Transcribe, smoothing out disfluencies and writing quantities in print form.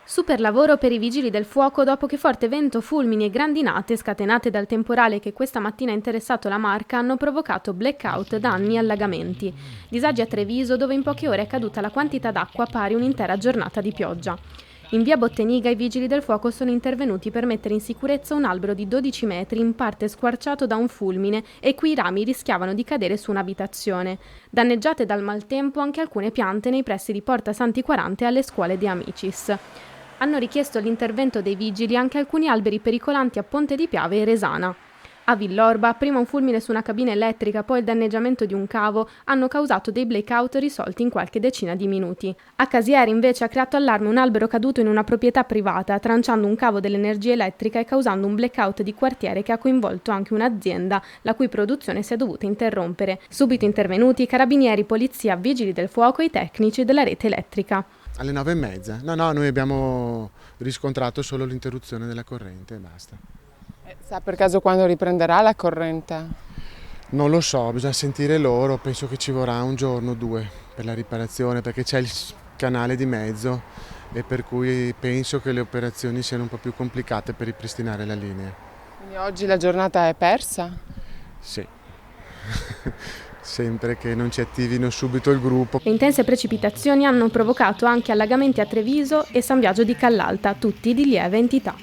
Super lavoro per i vigili del fuoco dopo che forte vento, fulmini e grandinate scatenate dal temporale che questa mattina ha interessato la Marca hanno provocato blackout, danni e allagamenti. Disagi a Treviso dove in poche ore è caduta la quantità d'acqua pari un'intera giornata di pioggia. In via Botteniga i vigili del fuoco sono intervenuti per mettere in sicurezza un albero di 12 metri in parte squarciato da un fulmine e cui i rami rischiavano di cadere su un'abitazione. Danneggiate dal maltempo anche alcune piante nei pressi di Porta Santi 40 e alle scuole De Amicis. Hanno richiesto l'intervento dei vigili anche alcuni alberi pericolanti a Ponte di Piave e Resana. A Villorba, prima un fulmine su una cabina elettrica, poi il danneggiamento di un cavo, hanno causato dei blackout risolti in qualche decina di minuti. A Casieri invece ha creato allarme un albero caduto in una proprietà privata, tranciando un cavo dell'energia elettrica e causando un blackout di quartiere che ha coinvolto anche un'azienda, la cui produzione si è dovuta interrompere. Subito intervenuti carabinieri, polizia, vigili del fuoco e i tecnici della rete elettrica. Alle 9:30. No, noi abbiamo riscontrato solo l'interruzione della corrente e basta. Sa per caso quando riprenderà la corrente? Non lo so, bisogna sentire loro, penso che ci vorrà un giorno o due per la riparazione perché c'è il canale di mezzo e per cui penso che le operazioni siano un po' più complicate per ripristinare la linea. Quindi oggi la giornata è persa? Sì. Sempre che non ci attivino subito il gruppo. Le intense precipitazioni hanno provocato anche allagamenti a Treviso e San Biagio di Callalta, tutti di lieve entità.